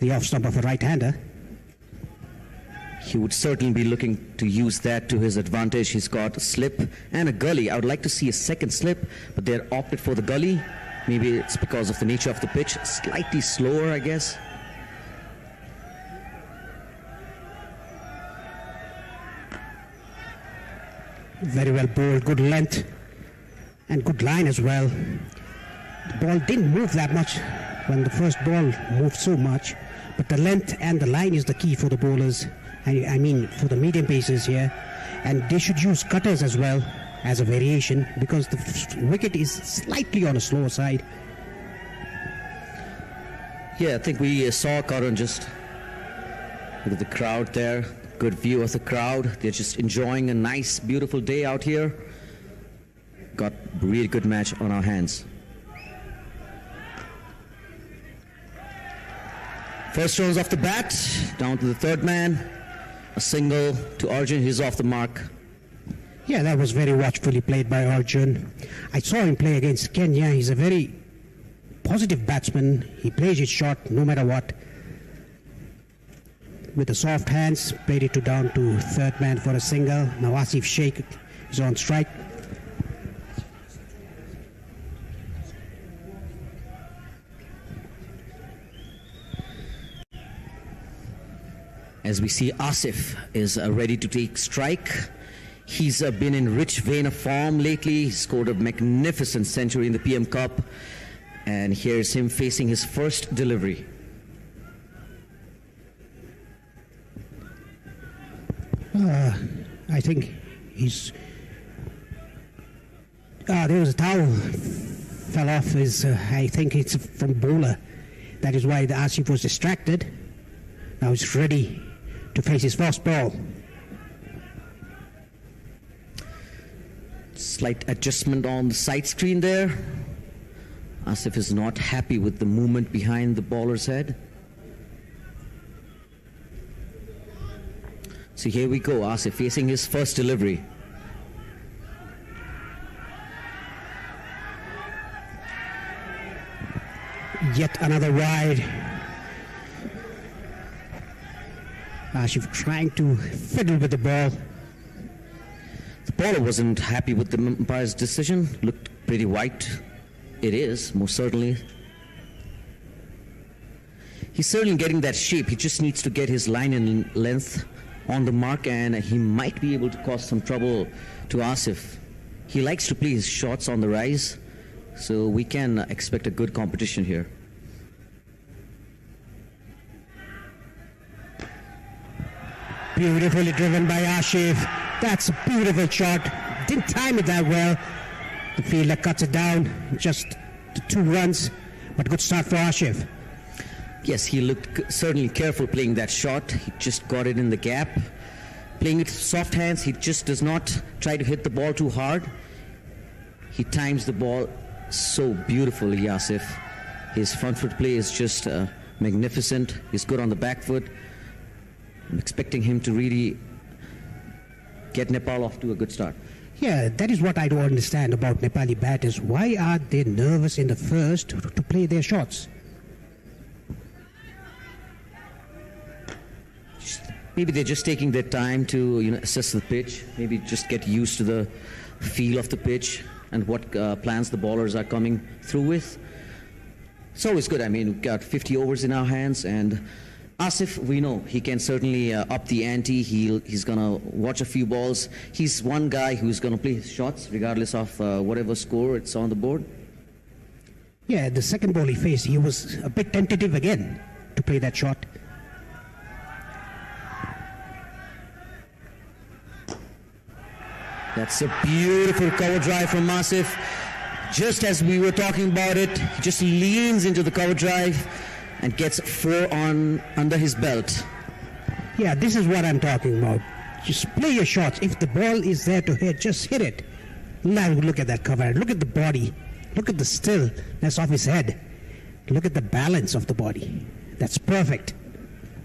the off stump of a right-hander. He would certainly be looking to use that to his advantage. He's got a slip and a gully. I would like to see a second slip, but they're opted for the gully. Maybe it's because of the nature of the pitch. Slightly slower, I guess. Very well bowled, good length and good line as well. The ball didn't move that much when the first ball moved so much, but the length and the line is the key for the bowlers. I mean for the medium pacers here, and they should use cutters as well as a variation because the wicket is slightly on the slower side. Yeah, I think we saw Karan just look at the crowd there. Good view of the crowd. They're just enjoying a nice, beautiful day out here. Got a really good match on our hands. First runs off the bat, down to the third man. A single to Arjun, he's off the mark. Yeah, that was very watchfully played by Arjun. I saw him play against Kenya. He's a very positive batsman. He plays his shot no matter what. With the soft hands, played it down to third man for a single. Now Asif Sheikh is on strike. As we see, Asif is ready to take strike. He's been in rich vein of form lately. He scored a magnificent century in the PM Cup. And here's him facing his first delivery. I think he's... there was a towel fell off his... I think it's from bowler. That is why the Asif was distracted. Now he's ready to face his first ball. Slight adjustment on the side screen there. Asif is not happy with the movement behind the bowler's head. So here we go, Asif facing his first delivery. Yet another wide. Asif trying to fiddle with the ball. The bowler wasn't happy with the umpire's decision. Looked pretty white. It is, most certainly. He's certainly getting that shape. He just needs to get his line and length on the mark, and he might be able to cause some trouble to Asif. He likes to play his shots on the rise, so we can expect a good competition here. Beautifully driven by Asif. That's a beautiful shot. Didn't time it that well. The fielder cuts it down. Just the 2 runs, but good start for Asif. Yes, he looked certainly careful playing that shot. He just got it in the gap. Playing it with soft hands, he just does not try to hit the ball too hard. He times the ball so beautifully, Asif. His front foot play is just magnificent. He's good on the back foot. I'm expecting him to really get Nepal off to a good start. Yeah, that is what I don't understand about Nepali batters. Why are they nervous in the first to play their shots? Maybe they're just taking their time to assess the pitch. Maybe just get used to the feel of the pitch and what plans the bowlers are coming through with. It's always good. I mean, we've got 50 overs in our hands, and Asif, we know he can certainly up the ante. He's going to watch a few balls. He's one guy who's going to play his shots regardless of whatever score it's on the board. Yeah, the second ball he faced, he was a bit tentative again to play that shot. That's a beautiful cover drive from Asif. Just as we were talking about it, he just leans into the cover drive and gets 4 on under his belt. Yeah, this is what I'm talking about. Just play your shots. If the ball is there to hit, just hit it. Now look at that cover. Look at the body. Look at the stillness of his head. Look at the balance of the body. That's perfect.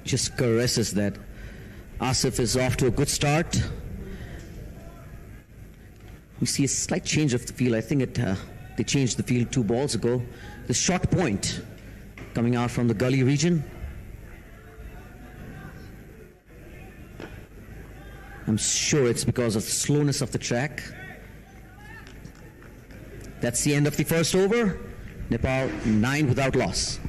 Just caresses that. Asif is off to a good start. We see a slight change of the field. I think they changed the field 2 balls ago. The short point coming out from the gully region. I'm sure it's because of the slowness of the track. That's the end of the first over. Nepal 9 without loss.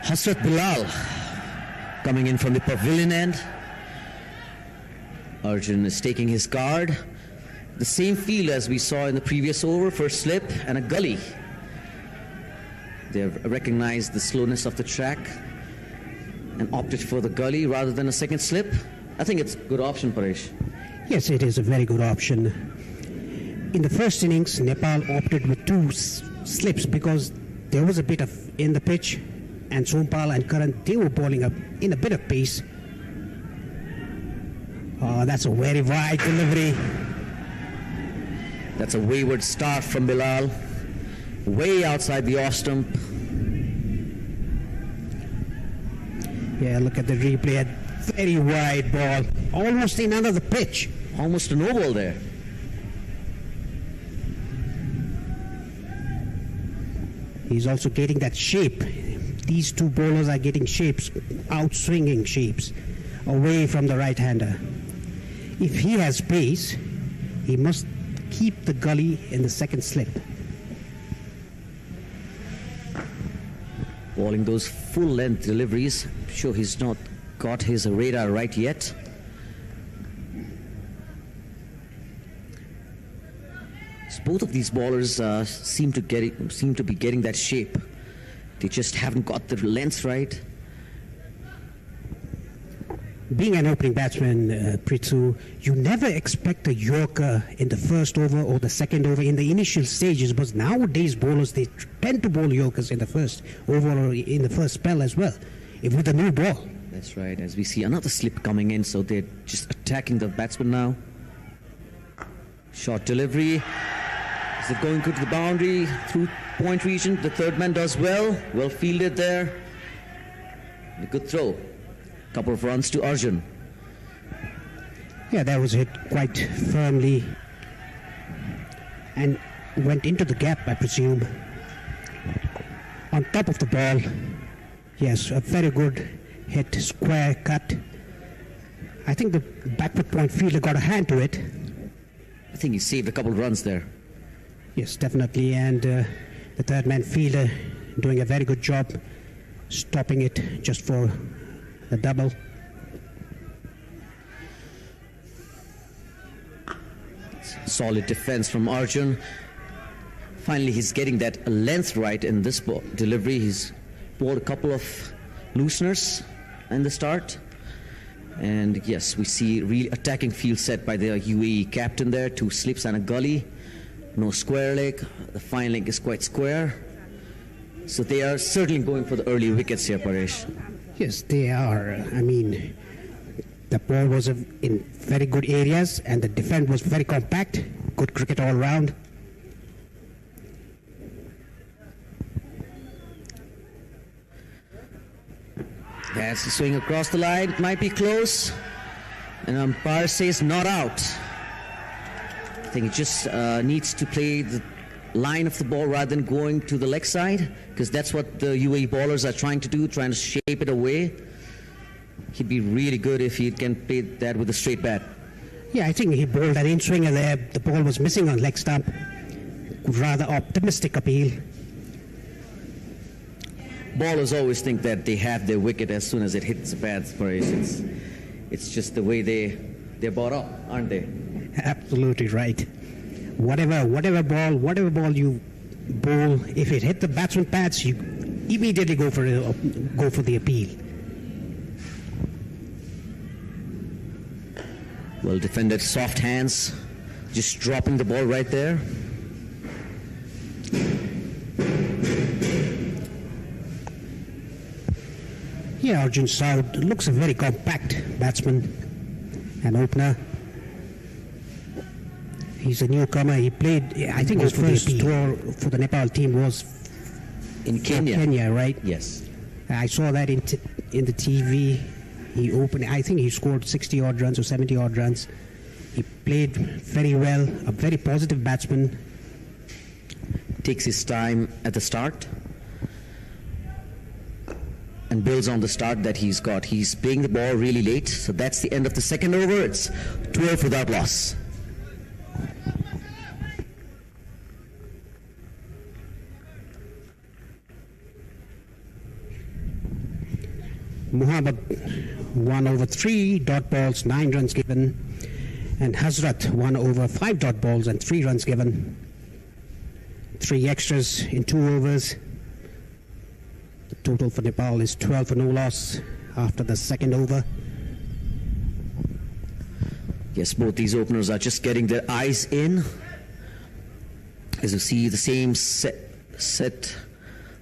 Hasrat Bilal coming in from the pavilion end. Arjun is taking his guard. The same field as we saw in the previous over, first slip and a gully. They have recognized the slowness of the track and opted for the gully rather than a second slip. I think it's a good option, Paresh. Yes, it is a very good option. In the first innings, Nepal opted with two slips because there was a bit of in the pitch, and Sompal and Karan, they were bowling up in a bit of pace. Oh, that's a very wide delivery. That's a wayward start from Bilal, way outside the off stump. Yeah, look at the replay. A very wide ball, almost in under the pitch. Almost a no ball there. He's also getting that shape. These two bowlers are getting shapes, out-swinging shapes, away from the right-hander. If he has pace, he must keep the gully in the second slip. Bowling those full-length deliveries. I'm sure he's not got his radar right yet. So both of these bowlers seem to be getting that shape. They just haven't got the length right. Being an opening batsman, Prithu, you never expect a Yorker in the first over or the second over in the initial stages, but nowadays bowlers, they tend to bowl Yorkers in the first over or in the first spell as well, if with a new ball. That's right, as we see another slip coming in, so they're just attacking the batsman now. Short delivery. Is it going good to the boundary through point region? The third man does well. Well fielded there. A good throw. Couple of runs to Arjun. Yeah, that was hit quite firmly and went into the gap, I presume. On top of the ball. Yes, a very good hit, square cut. I think the backward point fielder got a hand to it. I think he saved a couple of runs there. Yes, definitely, and the third man fielder doing a very good job stopping it just for the double. Solid defense from Arjun. Finally, he's getting that length right in this delivery. He's bowled a couple of looseners in the start. And yes, we see really attacking field set by the UAE captain there. 2 slips and a gully. No square leg. The fine leg is quite square. So they are certainly going for the early wickets here, Paresh. Yes, they are. I mean, the ball was in very good areas and the defense was very compact. Good cricket all round. That's the swing across the line. It might be close. And umpire says not out. I think it just needs to play the line of the ball rather than going to the leg side, because that's what the UAE bowlers are trying to do, trying to shape it away. He'd be really good if he can play that with a straight bat. Yeah, I think he bowled an in-swinger there. The ball was missing on leg stump. Rather optimistic appeal. Bowlers always think that they have their wicket as soon as it hits the pads, Paresh. It's just the way they're brought up, aren't they? Absolutely right. Whatever ball you bowl, if it hit the batsman pads, you immediately go for the appeal. Well defended, soft hands, just dropping the ball right there. Yeah, Arjun Saud looks a very compact batsman and opener. He's a newcomer. He played, I think his first tour for the Nepal team was in Kenya. Kenya, right? Yes. I saw that in the TV. He opened, I think he scored 60 odd runs or 70 odd runs. He played very well, a very positive batsman. Takes his time at the start and builds on the start that he's got. He's playing the ball really late, so that's the end of the second over. It's 12 without loss. Muhammad 1 over 3 dot balls, 9 runs given, and Hazrat 1 over 5 dot balls and 3 runs given. 3 extras in 2 overs. The total for Nepal is 12 for no loss after the second over. Yes, both these openers are just getting their eyes in. As you see, the same set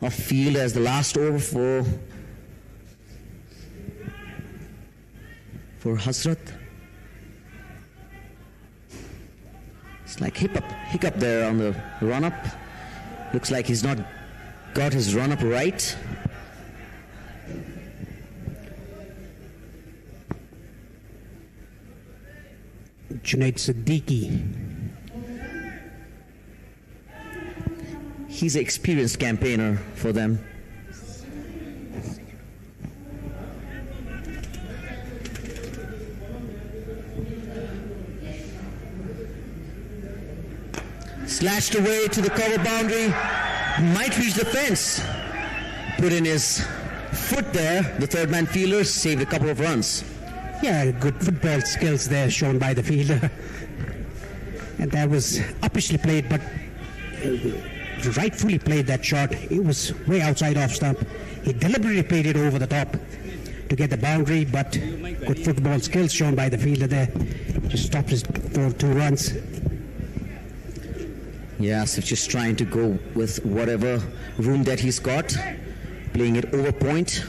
of field as the last over for Hazrat. It's like hiccup there on the run-up. Looks like he's not got his run-up right. Junaid Siddiqui. He's an experienced campaigner for them. Slashed away to the cover boundary. Might reach the fence. Put in his foot there. The third man fielder saved a couple of runs. Yeah, good football skills there shown by the fielder. And that was uppishly played, but rightfully played that shot. It was way outside off stump. He deliberately played it over the top to get the boundary, but good football skills shown by the fielder there. Just stopped us for 2 runs. Yeah, so just trying to go with whatever room that he's got, playing it over point.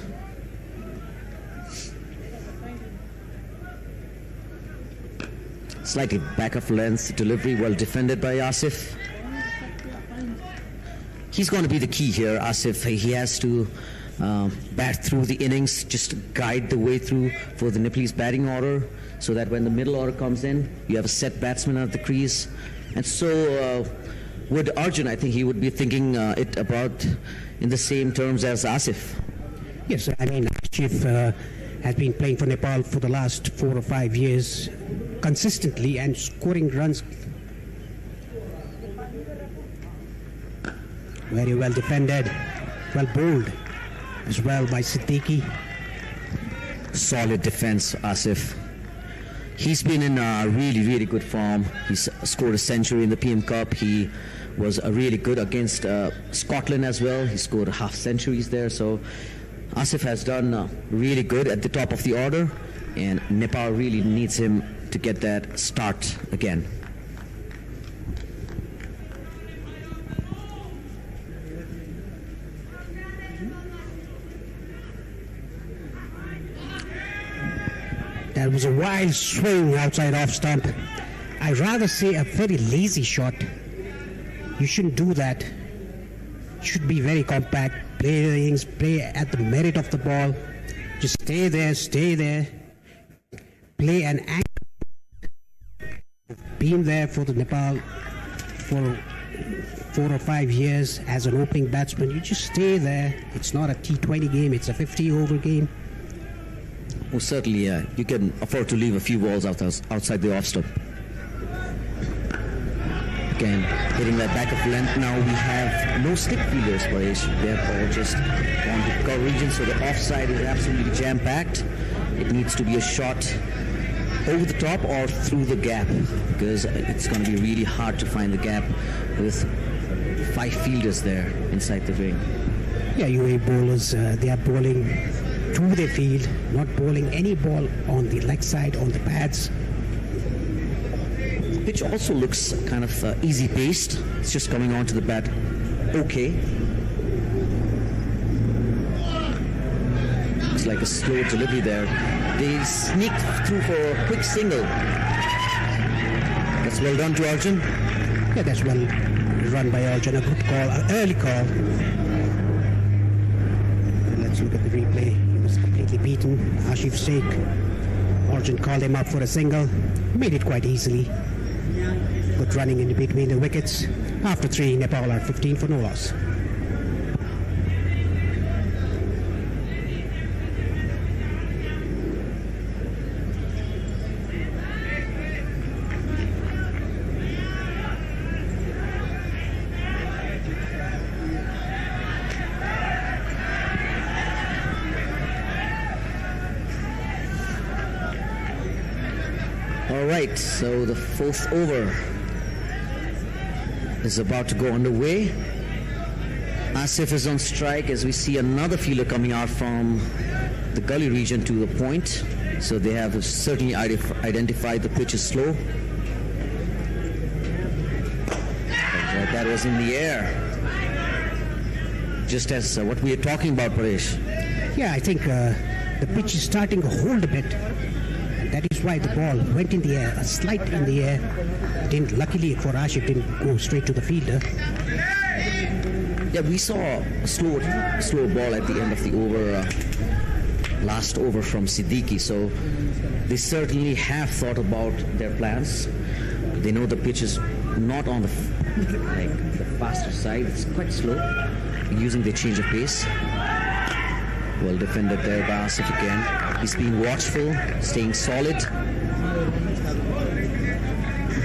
Slightly back of length, delivery well defended by Asif. He's going to be the key here, Asif. He has to bat through the innings, just guide the way through for the Nepalese batting order, so that when the middle order comes in, you have a set batsman at the crease. And so would Arjun, I think he would be thinking it about in the same terms as Asif. Yes, I mean, Asif has been playing for Nepal for the last 4 or 5 years consistently and scoring runs. Very well defended, well bowled as well by Siddiqui. Solid defense, Asif. He's been in really, really good form. He's scored a century in the PM Cup. He was really good against Scotland as well. He scored half centuries there. So Asif has done really good at the top of the order, and Nepal really needs him to get that start again. That was a wild swing outside off stump. I'd rather say a very lazy shot. You shouldn't do that. You should be very compact. Play the innings, play at the merit of the ball. Just stay there. Play an anchor. Been there for the Nepal for 4 or 5 years as an opening batsman. You just stay there. It's not a T20 game, it's a 50-over game. Well, certainly, you can afford to leave a few balls outside the off stump. Again, hitting that back of length. Now we have no slip fielders, Paresh. They're all just on the cover region, so the offside is absolutely jam-packed. It needs to be a shot over the top or through the gap, because it's going to be really hard to find the gap with 5 fielders there inside the ring. Yeah, UAE bowlers, they are bowling to the field, not bowling any ball on the leg side, on the pads. The pitch also looks kind of easy-paced. It's just coming onto the bat okay. looks like a slow delivery there. They sneak through for a quick single. That's well done to Arjun. Yeah, that's well run by Arjun. A good call, an early call. Let's look at the replay. He was completely beaten. Ashif Sheikh. Arjun called him up for a single. Made it quite easily. Good running in between the wickets. After 3, Nepal are 15 for no loss. Alright, so the 4th over is about to go underway. Asif is on strike as we see another fielder coming out from the gully region to the point. So they have certainly identified the pitch is slow. That was in the air. Just as what we are talking about, Paresh. Yeah, I think the pitch is starting to hold a bit. That is why the ball went in the air, a slight in the air. Luckily for Ashif, didn't go straight to the fielder. Yeah, we saw a slow ball at the end of the over, last over from Siddiqui. So they certainly have thought about their plans. They know the pitch is not on the faster side. It's quite slow, using the change of pace. Well defended there by Asif again. He's being watchful, staying solid.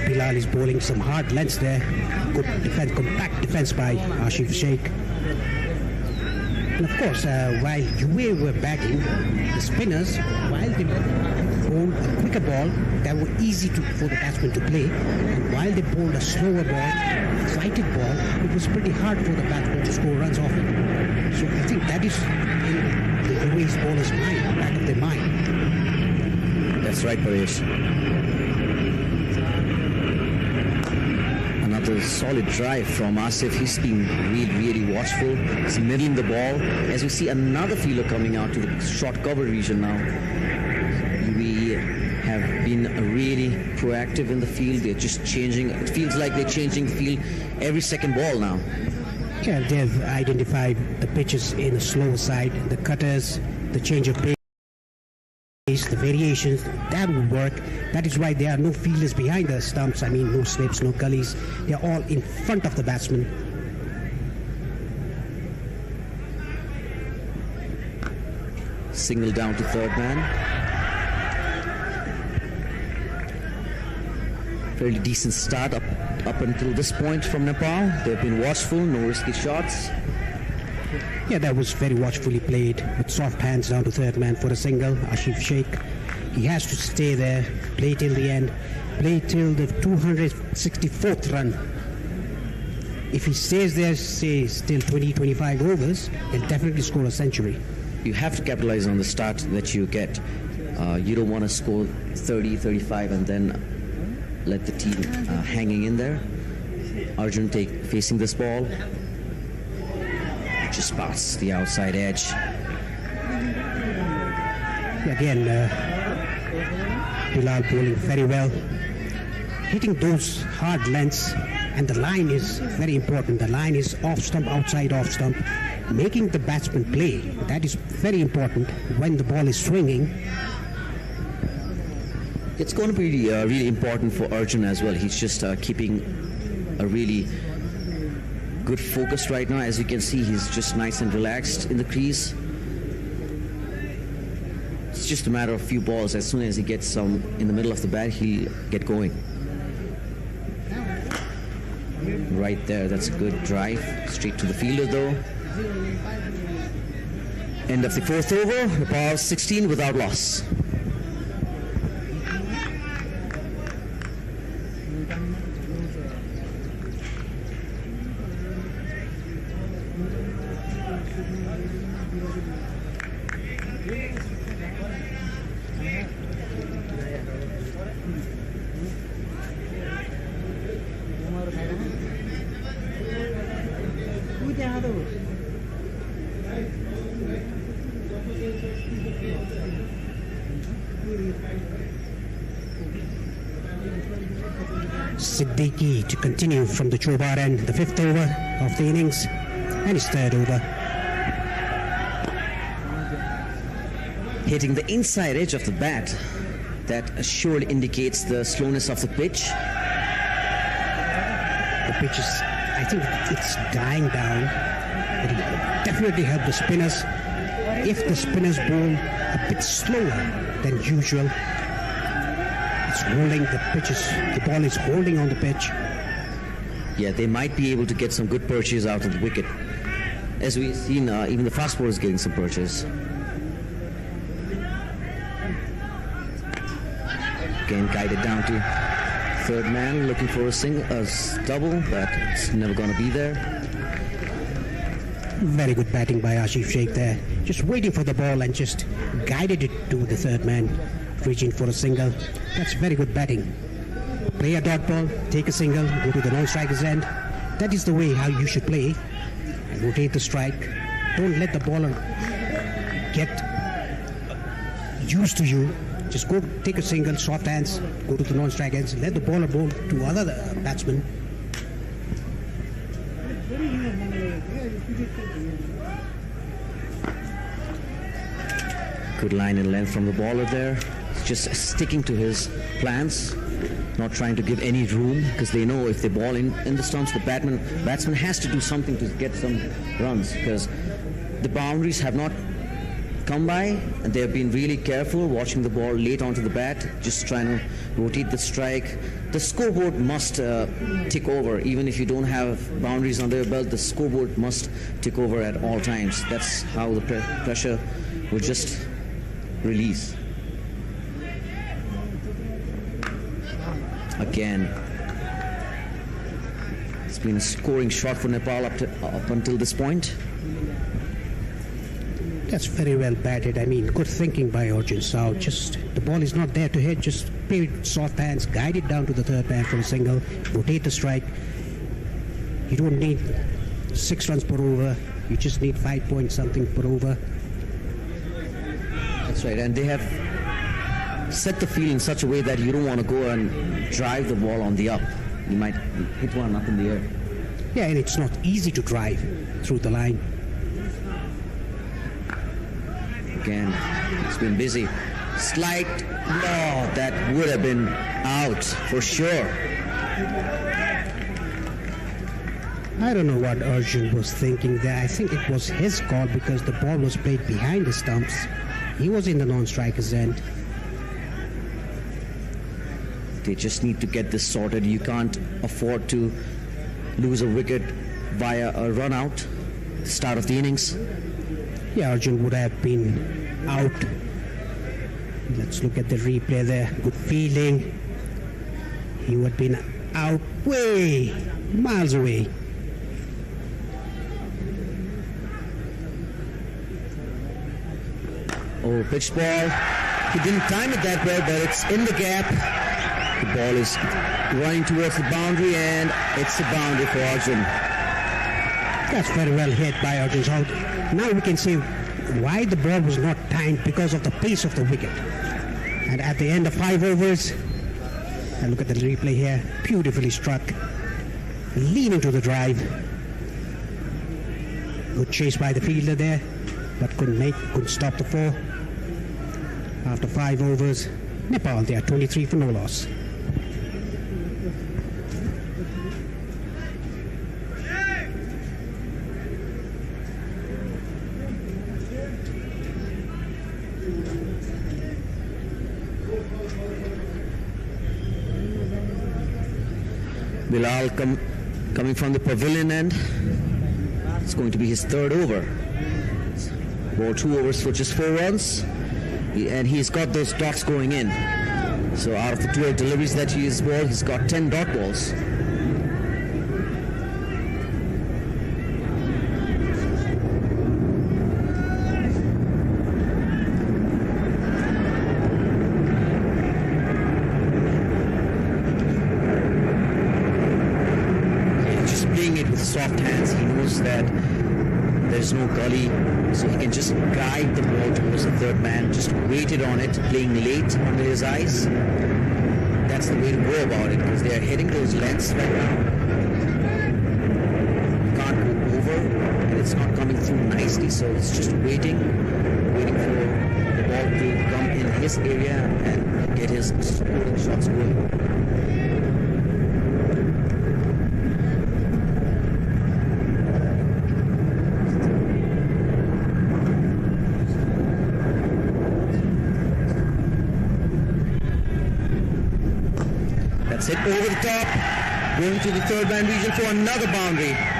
Bilal is bowling some hard lengths there. Good defense, compact defense by Ashif Sheikh. And of course, while UAE were batting, the spinners, while they bowled a quicker ball, that were easy for the batsman to play. And while they bowled a slower ball, a flighted ball, it was pretty hard for the batsman to score runs off it. So I think that is in the UAE's bowler's mind, back of their mind. That's right, Paresh. Another solid drive from Asif. He's been really watchful. He's middling the ball. As we see another fielder coming out to the short cover region now. We have been really proactive in the field. They're just changing. It feels like they're changing the field every second ball now. Yeah, they've identified the pitches in the slower side, the cutters, the change of pace, the variations, that will work. That is why there are no fielders behind the stumps. I mean, no slips, no gullies. They're all in front of the batsman. Single down to third man. Fairly decent start up until this point from Nepal. They've been watchful, no risky shots. Yeah, that was very watchfully played with soft hands down to third man for a single. Ashif Sheikh, he has to stay there, play till the end, play till the 264th run. If he stays there, say, till 20-25 overs, he'll definitely score a century. You have to capitalize on the start that you get. You don't want to score 30, 35 and then let the team hanging in there. Arjun facing this ball. Just spots the outside edge. Again, Bilal bowling very well. Hitting those hard lengths, and the line is very important. The line is off stump, outside off stump. Making the batsman play, that is very important when the ball is swinging. It's going to be really important for Arjun as well. He's just keeping a really good focus right now. As you can see, he's just nice and relaxed in the crease. It's just a matter of few balls. As soon as he gets some in the middle of the bat, he'll get going. Right there, that's a good drive. Straight to the fielder though. End of the 4th over, Nepal 16 without loss. Siddiqui to continue from the Chobar end, the 5th over of the innings, and his 3rd over. Hitting the inside edge of the bat, that surely indicates the slowness of the pitch. The pitch is, I think it's dying down. It will definitely help the spinners. If the spinners bowl a bit slower than usual, it's rolling, the ball is holding on the pitch. Yeah, they might be able to get some good purchase out of the wicket. As we've seen, even the fast bowler is getting some purchase. Again, guided down to 3rd man, looking for a double, but it's never going to be there. Very good batting by Ashif Sheikh there. Just waiting for the ball and just guided it to the 3rd man, reaching for a single. That's very good batting. Play a dot ball, take a single, go to the non-striker's end. That is the way how you should play. And rotate the strike. Don't let the bowler get used to you. Just go take a single, soft hands, go to the non-strike ends, let the bowler bowl to other batsmen. Good line and length from the bowler there. Just sticking to his plans, not trying to give any room, because they know if they ball in the stumps, the batsman has to do something to get some runs, because the boundaries have not come by, and they have been really careful watching the ball late onto the bat, just trying to rotate the strike. The scoreboard must tick over. Even if you don't have boundaries under your belt, the scoreboard must tick over at all times. That's how the pressure will just release. Again, it's been a scoring shot for Nepal up until this point. That's very well batted. I mean, good thinking by Arjun Sao. Just the ball is not there to hit. Just play with soft hands, guide it down to the 3rd man for a single, rotate the strike. You don't need 6 runs per over. You just need 5 point something per over. That's right, and they have set the field in such a way that you don't want to go and drive the ball on the up. You might hit one up in the air. Yeah, and it's not easy to drive through the line. Again, it's been busy. Slight, no, that would have been out for sure. I don't know what Arjun was thinking there. I think it was his call because the ball was played behind the stumps. He was in the non-striker's end. They just need to get this sorted. You can't afford to lose a wicket via a run out at the start of the innings. Yeah, Arjun would have been out. Let's look at the replay there. Good fielding. He would have been out way, miles away. Oh, pitch ball. He didn't time it that well, but it's in the gap. The ball is running towards the boundary, and it's a boundary for Arjun. That's very well hit by Arjun Sao. Now we can see why the ball was not timed, because of the pace of the wicket. And at the end of 5 overs, and look at the replay here, beautifully struck, leaning to the drive. Good chase by the fielder there, but couldn't stop the 4. After 5 overs, Nepal, they are 23 for no loss. Bilal coming from the pavilion end. It's going to be his 3rd over. Ball 2 overs for just 4 runs. And he's got those dots going in. So out of the 12 deliveries that he has bowled, he's got 10 dot balls. Just playing it with soft hands. He knows that There's no gully, so he can just guide the ball towards the third man, just waited on it, playing late under his eyes. That's the way to go about it, because they are hitting those lengths right now. You can't go over, and it's not coming through nicely, so it's just waiting for the ball to come in his area and get his scoring shots going. That's it over the top, going to the third man region for another boundary.